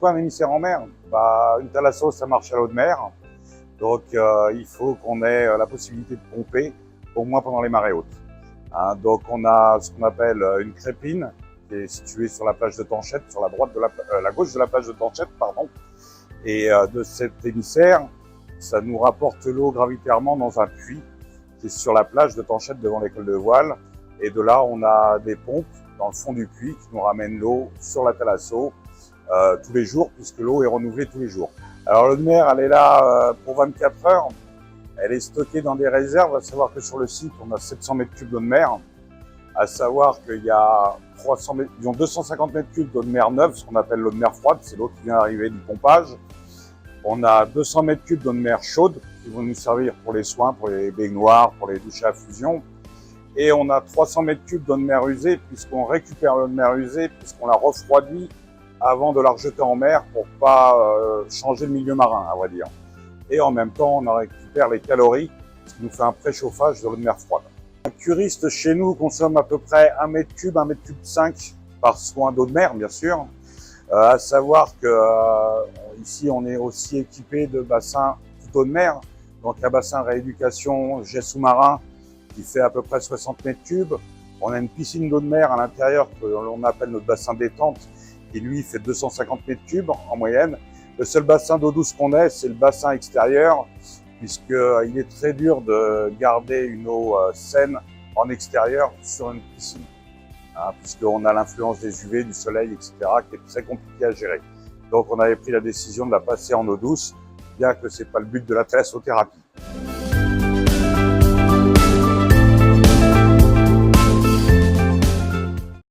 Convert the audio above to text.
quoi un émissaire en mer? Une thalasso, ça marche à l'eau de mer. Donc, il faut qu'on ait la possibilité de pomper, au moins pendant les marées hautes. Donc, on a ce qu'on appelle une crépine, qui est située sur la plage de Tanchette, sur la gauche de la plage de Tanchette, pardon. Et de cet émissaire, ça nous rapporte l'eau gravitairement dans un puits qui est sur la plage de Tanchette devant l'école de voile. Et de là, on a des pompes dans le fond du puits qui nous ramènent l'eau sur la thalasso tous les jours, puisque l'eau est renouvelée tous les jours. Alors l'eau de mer, elle est là pour 24 heures. Elle est stockée dans des réserves. À savoir que sur le site, on a 700 mètres cubes d'eau de mer. À savoir qu'il y a 250 mètres cubes d'eau de mer neuve, ce qu'on appelle l'eau de mer froide, c'est l'eau qui vient d'arriver du pompage. On a 200 mètres cubes d'eau de mer chaude qui vont nous servir pour les soins, pour les baignoires, pour les douches à fusion. Et on a 300 mètres cubes d'eau de mer usée, puisqu'on récupère l'eau de mer usée, puisqu'on la refroidit avant de la rejeter en mer pour pas changer le milieu marin, à vrai dire. Et en même temps, on en récupère les calories, ce qui nous fait un préchauffage de l'eau de mer froide. Un curiste chez nous consomme à peu près 1 mètre cube 5 par soin d'eau de mer, bien sûr. À savoir que ici, on est aussi équipé de bassins tout eau de mer, donc un bassin rééducation jet sous-marin qui fait à peu près 60 mètres cubes. On a une piscine d'eau de mer à l'intérieur que l'on appelle notre bassin détente, qui lui fait 250 mètres cubes en moyenne. Le seul bassin d'eau douce qu'on ait, c'est le bassin extérieur, puisqu'il est très dur de garder une eau saine en extérieur sur une piscine, puisqu'on a l'influence des UV, du soleil, etc., qui est très compliqué à gérer. Donc on avait pris la décision de la passer en eau douce, bien que ce n'est pas le but de la thalassothérapie.